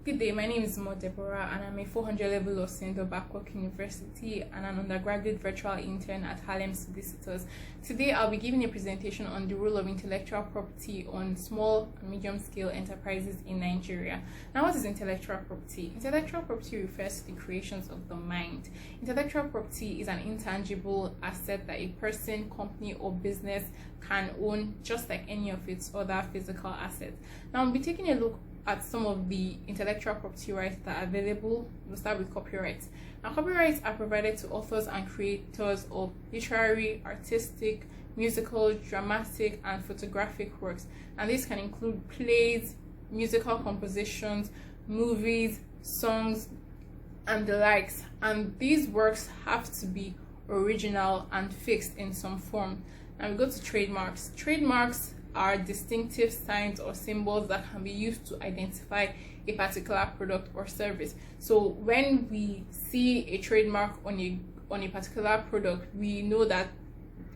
Good day, my name is Deborah and I'm a 400 level law student at Babcock University and an undergraduate virtual intern at HARLEM Solicitors. Today I'll be giving a presentation on the role of intellectual property on small and medium scale enterprises in Nigeria. Now, what is intellectual property? Intellectual property refers to the creations of the mind. Intellectual property is an intangible asset that a person, company or business can own just like any of its other physical assets. Now we'll be taking a look at some of the intellectual property rights that are available. We'll start with copyrights. Now, copyrights are provided to authors and creators of literary, artistic, musical, dramatic, and photographic works. And these can include plays, musical compositions, movies, songs, and the likes. And these works have to be original and fixed in some form. Now we go to trademarks. Trademarks are distinctive signs or symbols that can be used to identify a particular product or service. So when we see a trademark on a particular product, we know that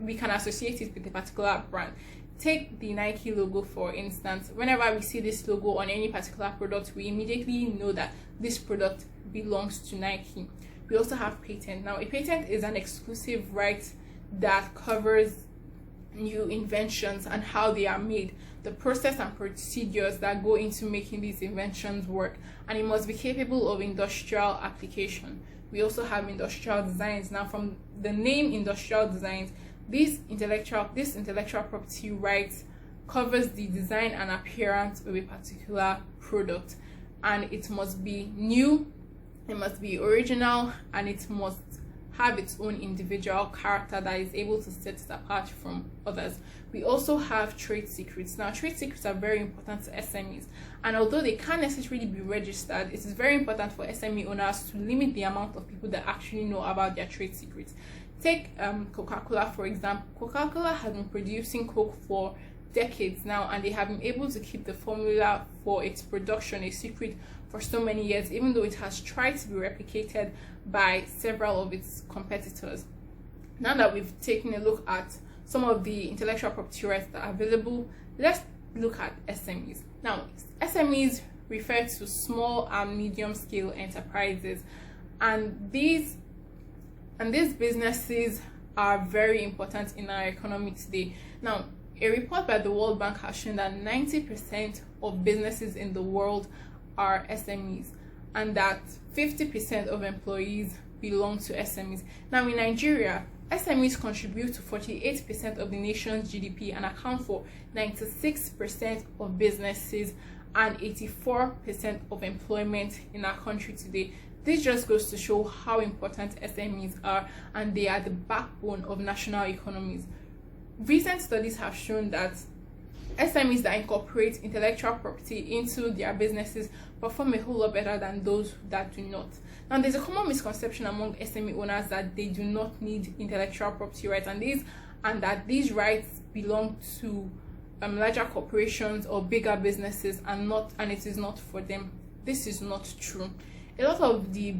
we can associate it with a particular brand. Take the Nike logo, for instance. Whenever we see this logo on any particular product, we immediately know that this product belongs to Nike. We also have patent. Now, a patent is an exclusive right that covers new inventions and how they are made, the process and procedures that go into making these inventions work, and it must be capable of industrial application. We also have industrial designs. Now, from the name industrial designs, this intellectual property rights covers the design and appearance of a particular product, and it must be new, it must be original, and it must have its own individual character that is able to set it apart from others. We also have trade secrets. Now, trade secrets are very important to SMEs, and although they can't necessarily be registered, it is very important for SME owners to limit the amount of people that actually know about their trade secrets. Take Coca-Cola, for example. Coca-Cola has been producing Coke for decades now, and they have been able to keep the formula for its production a secret for so many years, even though it has tried to be replicated by several of its competitors. Now that we've taken a look at some of the intellectual property rights that are available, let's look at SMEs. Now, SMEs refer to small and medium scale enterprises, and these businesses are very important in our economy today. Now, a report by the World Bank has shown that 90% of businesses in the world are SMEs, and that 50% of employees belong to SMEs. Now, in Nigeria, SMEs contribute to 48% of the nation's GDP and account for 96% of businesses and 84% of employment in our country today. This just goes to show how important SMEs are, and they are the backbone of national economies. Recent studies have shown that SMEs that incorporate intellectual property into their businesses perform a whole lot better than those that do not. Now, there's a common misconception among SME owners that they do not need intellectual property rights, and that these rights belong to larger corporations or bigger businesses, and it is not for them. This is not true. A lot of the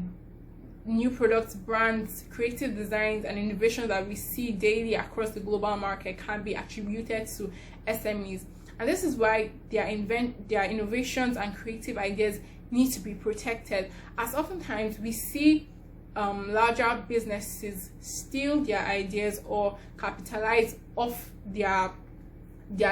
new products, brands, creative designs, and innovations that we see daily across the global market can be attributed to SMEs, and this is why their innovations and creative ideas need to be protected, as oftentimes we see larger businesses steal their ideas or capitalize off their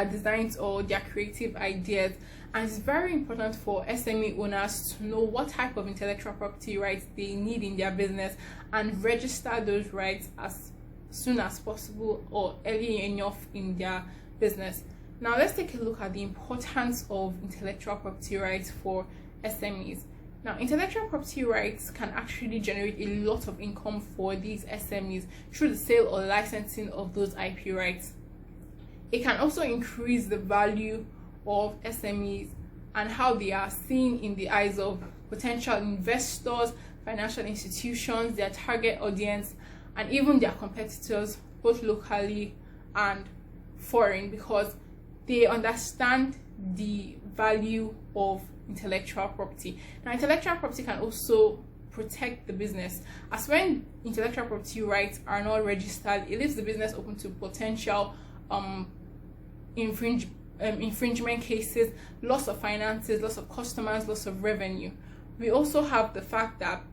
designs or their creative ideas. And it's very important for SME owners to know what type of intellectual property rights they need in their business and register those rights as soon as possible or early enough in their business. Now, let's take a look at the importance of intellectual property rights for SMEs. Now, intellectual property rights can actually generate a lot of income for these SMEs through the sale or licensing of those IP rights. It can also increase the value of SMEs and how they are seen in the eyes of potential investors, financial institutions, their target audience, and even their competitors, both locally and foreign, because they understand the value of intellectual property. Now, intellectual property can also protect the business, as when intellectual property rights are not registered, it leaves the business open to potential infringement cases, loss of finances, loss of customers, loss of revenue. We also have the fact that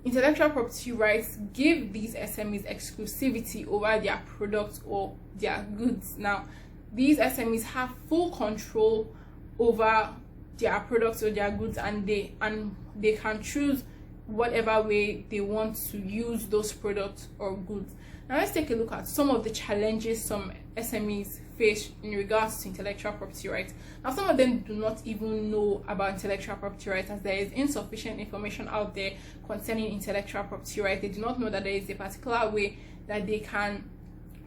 intellectual property rights give these SMEs exclusivity over their products or their goods. Now, these SMEs have full control over their products or their goods, and they can choose whatever way they want to use those products or goods. Now, let's take a look at some of the challenges some SMEs face in regards to intellectual property rights. Now, some of them do not even know about intellectual property rights, as there is insufficient information out there concerning intellectual property rights. They do not know that there is a particular way that they can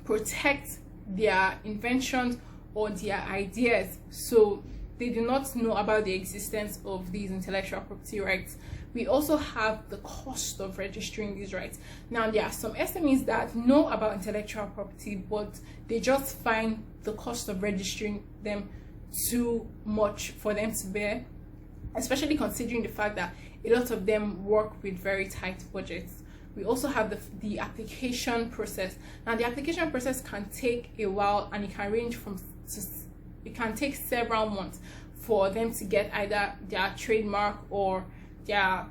protect their inventions or their ideas. So they do not know about the existence of these intellectual property rights. We also have the cost of registering these rights. Now, there are some SMEs that know about intellectual property, but they just find the cost of registering them too much for them to bear, especially considering the fact that a lot of them work with very tight budgets. We also have the application process. Now, the application process can take a while, and it can range it can take several months for them to get either their trademark or to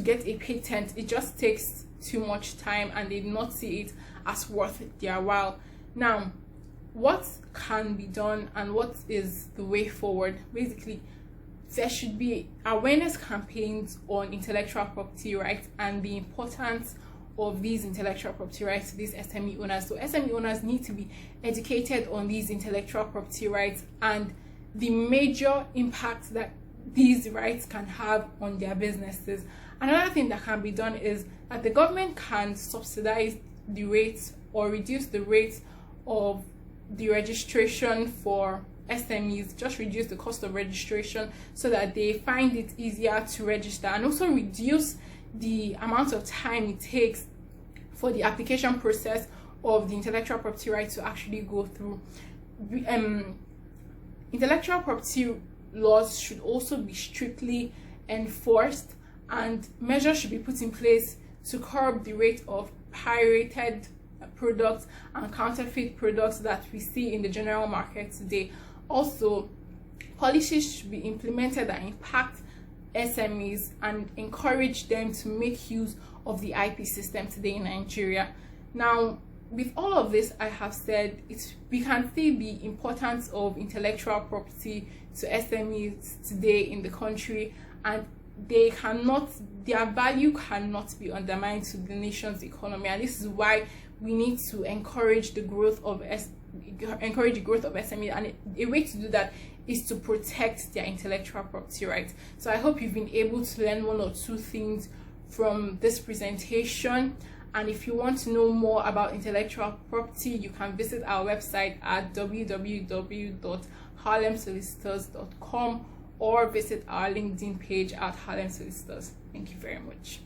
get a patent. It just takes too much time, and they do not see it as worth their while. Now, what can be done and what is the way forward? Basically, there should be awareness campaigns on intellectual property rights and the importance of these intellectual property rights to these SME owners. So SME owners need to be educated on these intellectual property rights and the major impact that these rights can have on their businesses. Another thing that can be done is that the government can subsidize the rates or reduce the rates of the registration for SMEs, just reduce the cost of registration so that they find it easier to register, and also reduce the amount of time it takes for the application process of the intellectual property right to actually go through. Intellectual property laws should also be strictly enforced, and measures should be put in place to curb the rate of pirated products and counterfeit products that we see in the general market today. Also, policies should be implemented that impact SMEs and encourage them to make use of the IP system today in Nigeria. Now, with all of this I have said, we can see the importance of intellectual property to SMEs today in the country, and their value cannot be undermined to the nation's economy, and this is why we need to encourage the growth of SMEs, and a way to do that is to protect their intellectual property rights. So I hope you've been able to learn one or two things from this presentation, and if you want to know more about intellectual property, you can visit our website at www.harlemsolicitors.com or visit our LinkedIn page at Harlem Solicitors. Thank you very much.